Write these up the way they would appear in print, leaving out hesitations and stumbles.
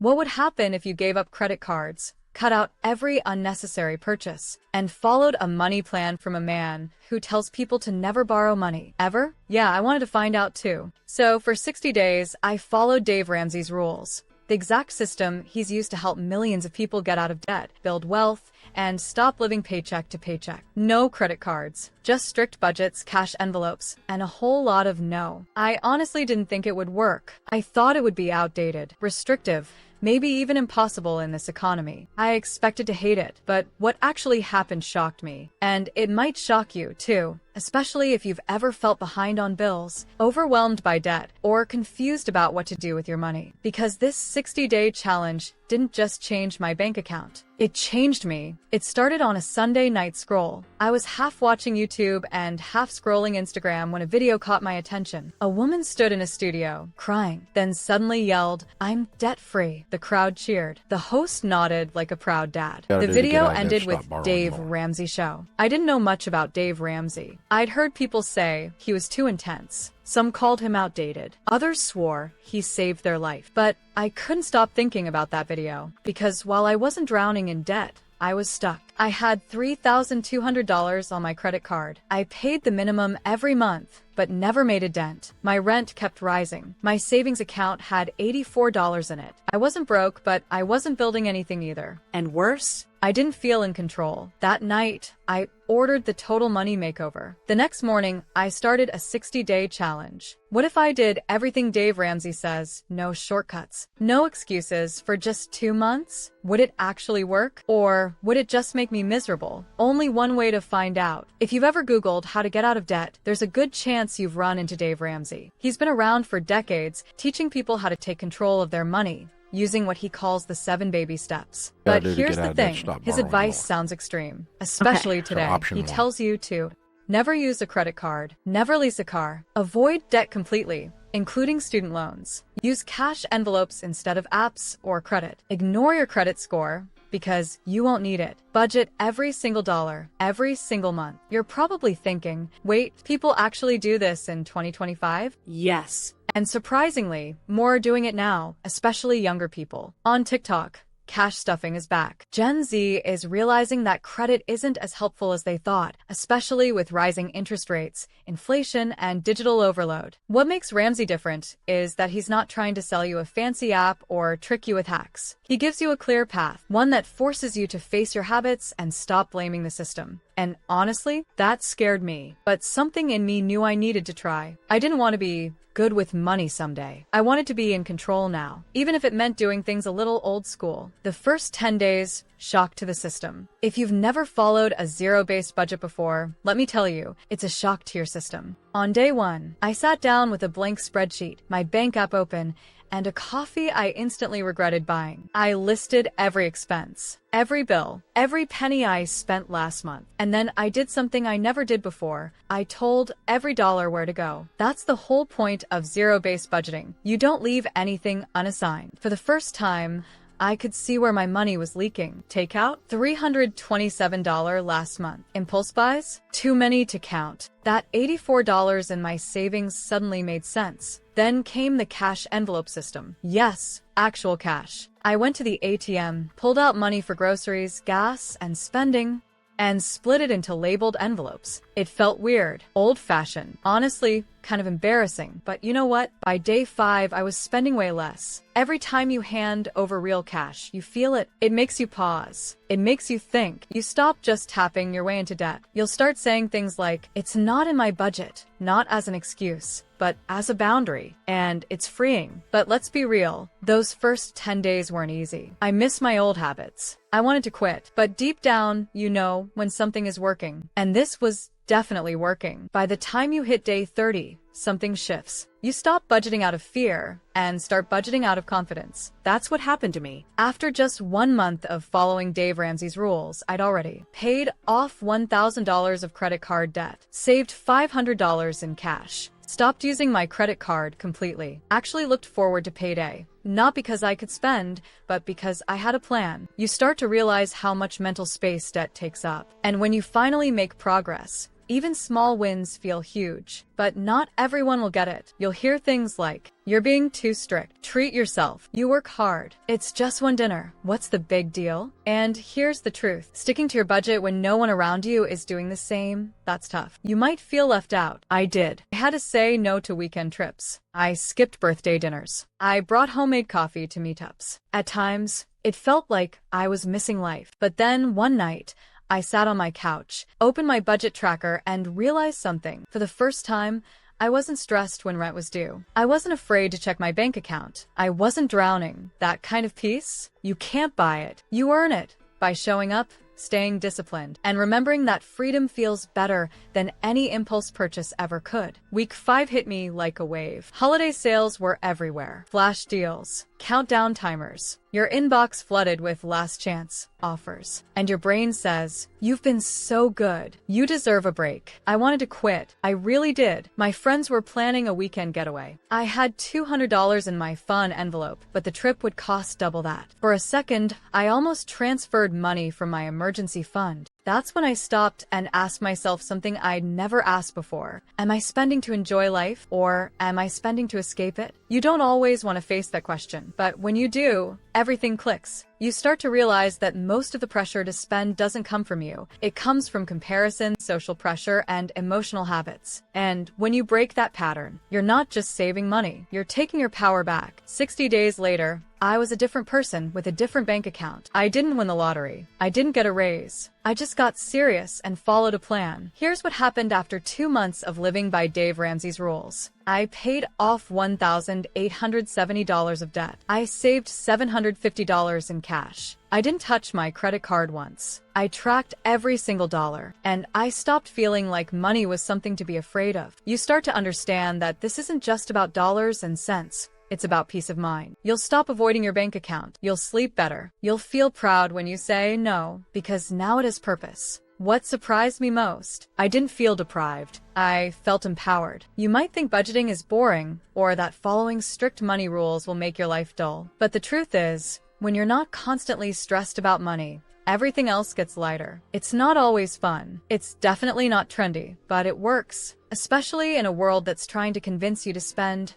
What would happen if you gave up credit cards, cut out every unnecessary purchase, and followed a money plan from a man who tells people to never borrow money, ever? Yeah, I wanted to find out too. So for 60 days, I followed Dave Ramsey's rules. The exact system he's used to help millions of people get out of debt, build wealth, and stop living paycheck to paycheck. No credit cards, just strict budgets, cash envelopes, and a whole lot of no. I honestly didn't think it would work. I thought it would be outdated, restrictive, maybe even impossible in this economy. I expected to hate it, but what actually happened shocked me. And it might shock you, too, especially if you've ever felt behind on bills, overwhelmed by debt, or confused about what to do with your money. Because this 60-day challenge didn't just change my bank account. It changed me. It started on a Sunday night scroll. I was half watching YouTube and half scrolling Instagram when a video caught my attention. A woman stood in a studio, crying, then suddenly yelled, "I'm debt-free." The crowd cheered. The host nodded like a proud dad. The video ended with Dave Ramsey show. I didn't know much about Dave Ramsey. I'd heard people say he was too intense. Some called him outdated. Others swore he saved their life. But I couldn't stop thinking about that video, because while I wasn't drowning in debt, I was stuck. I had $3,200 on my credit card. I paid the minimum every month, but never made a dent. My rent kept rising. My savings account had $84 in it. I wasn't broke, but I wasn't building anything either. And worse, I didn't feel in control. That night, I ordered the total money makeover. The next morning, I started a 60-day challenge. What if I did everything Dave Ramsey says? No shortcuts, no excuses for just 2 months? Would it actually work? Or would it just make me miserable? Only one way to find out. If you've ever Googled how to get out of debt, there's a good chance you've run into Dave Ramsey. He's been around for decades, teaching people how to take control of their money, using what he calls the 7 baby steps. But here's the thing, his advice sounds extreme, especially today. He tells you to never use a credit card, never lease a car, avoid debt completely, including student loans, use cash envelopes instead of apps or credit, ignore your credit score, because you won't need it. Budget every single dollar, every single month. You're probably thinking, wait, people actually do this in 2025? Yes. And surprisingly, more are doing it now, especially younger people. On TikTok, cash stuffing is back. Gen Z is realizing that credit isn't as helpful as they thought, especially with rising interest rates, inflation, and digital overload. What makes Ramsey different is that he's not trying to sell you a fancy app or trick you with hacks. He gives you a clear path, one that forces you to face your habits and stop blaming the system. And honestly, that scared me. But something in me knew I needed to try. I didn't want to be good with money someday. I wanted to be in control now, even if it meant doing things a little old school. The first 10 days, shock to the system. If you've never followed a zero-based budget before, let me tell you, it's a shock to your system. On day 1, I sat down with a blank spreadsheet, my bank app open, and a coffee I instantly regretted buying. I listed every expense, every bill, every penny I spent last month. And then I did something I never did before. I told every dollar where to go. That's the whole point of zero-based budgeting. You don't leave anything unassigned. For the first time, I could see where my money was leaking. Takeout? $327 last month. Impulse buys? Too many to count. That $84 in my savings suddenly made sense. Then came the cash envelope system. Yes, actual cash. I went to the ATM, pulled out money for groceries, gas, and spending, and split it into labeled envelopes. It felt weird, old-fashioned, honestly, kind of embarrassing. But you know what? By day 5, I was spending way less. Every time you hand over real cash, you feel it. It makes you pause. It makes you think. You stop just tapping your way into debt. You'll start saying things like, it's not in my budget, not as an excuse, but as a boundary. And it's freeing. But let's be real, those first 10 days weren't easy. I miss my old habits. I wanted to quit. But deep down, you know when something is working. And this was definitely working. By the time you hit day 30, something shifts. You stop budgeting out of fear and start budgeting out of confidence. That's what happened to me. After just 1 month of following Dave Ramsey's rules, I'd already paid off $1,000 of credit card debt, saved $500 in cash, stopped using my credit card completely, actually looked forward to payday. Not because I could spend, but because I had a plan. You start to realize how much mental space debt takes up. And when you finally make progress, Even small wins feel huge, but not everyone will get it. You'll hear things like, "You're being too strict. Treat yourself. You work hard. It's just one dinner. What's the big deal?" And here's the truth. Sticking to your budget when no one around you is doing the same, that's tough. You might feel left out. I did. I had to say no to weekend trips. I skipped birthday dinners. I brought homemade coffee to meetups. At times, it felt like I was missing life. But then one night, I sat on my couch, opened my budget tracker, and realized something. For the first time, I wasn't stressed when rent was due. I wasn't afraid to check my bank account. I wasn't drowning. That kind of peace, you can't buy it. You earn it by showing up, staying disciplined, and remembering that freedom feels better than any impulse purchase ever could. Week 5 hit me like a wave. Holiday sales were everywhere. Flash deals, countdown timers, your inbox flooded with last chance offers. And your brain says, "You've been so good. You deserve a break." I wanted to quit. I really did. My friends were planning a weekend getaway. I had $200 in my fun envelope, but the trip would cost double that. For a second, I almost transferred money from my emergency fund. That's when I stopped and asked myself something I'd never asked before. Am I spending to enjoy life, or am I spending to escape it? You don't always want to face that question, but when you do, everything clicks. You start to realize that most of the pressure to spend doesn't come from you. It comes from comparison, social pressure, and emotional habits. And when you break that pattern, you're not just saving money, you're taking your power back. 60 days later, I was a different person with a different bank account. I didn't win the lottery. I didn't get a raise. I just got serious and followed a plan. Here's what happened after 2 months of living by Dave Ramsey's rules. I paid off $1,870 of debt. I saved $750 in cash. I didn't touch my credit card once. I tracked every single dollar, and I stopped feeling like money was something to be afraid of. You start to understand that this isn't just about dollars and cents. It's about peace of mind. You'll stop avoiding your bank account. You'll sleep better. You'll feel proud when you say no, because now it has purpose. What surprised me most? I didn't feel deprived. I felt empowered. You might think budgeting is boring, or that following strict money rules will make your life dull. But the truth is, when you're not constantly stressed about money, everything else gets lighter. It's not always fun. It's definitely not trendy, but it works. Especially in a world that's trying to convince you to spend.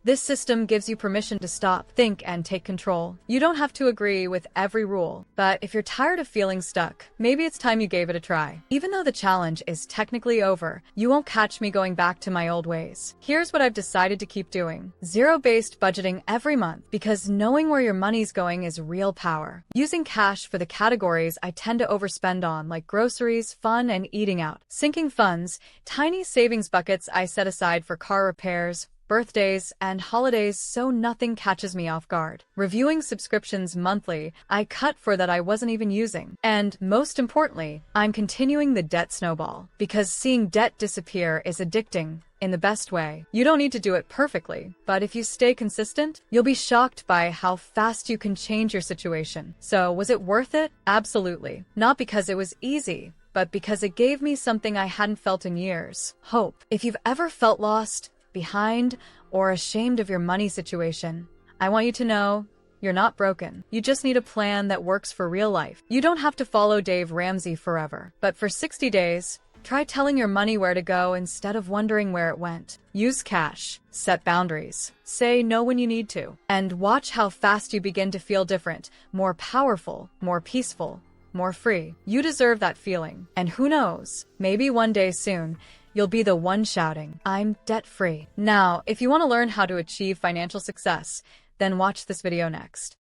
This system gives you permission to stop, think, and take control. You don't have to agree with every rule, but if you're tired of feeling stuck, maybe it's time you gave it a try. Even though the challenge is technically over, you won't catch me going back to my old ways. Here's what I've decided to keep doing. Zero-based budgeting every month, because knowing where your money's going is real power. Using cash for the categories I tend to overspend on, like groceries, fun, and eating out. Sinking funds, tiny savings buckets I set aside for car repairs, birthdays, and holidays so nothing catches me off guard. Reviewing subscriptions monthly I cut for that I wasn't even using. And most importantly, I'm continuing the debt snowball, because seeing debt disappear is addicting in the best way. You don't need to do it perfectly, but if you stay consistent, you'll be shocked by how fast you can change your situation. So was it worth it? Absolutely. Not because it was easy, but because it gave me something I hadn't felt in years: hope. If you've ever felt lost, behind, or ashamed of your money situation, I want you to know you're not broken. You just need a plan that works for real life. You don't have to follow Dave Ramsey forever, but for 60 days, try telling your money where to go instead of wondering where it went. Use cash, set boundaries, say no when you need to, and watch how fast you begin to feel different, more powerful, more peaceful, more free. You deserve that feeling. And who knows, maybe one day soon, you'll be the one shouting, "I'm debt-free." Now, if you want to learn how to achieve financial success, then watch this video next.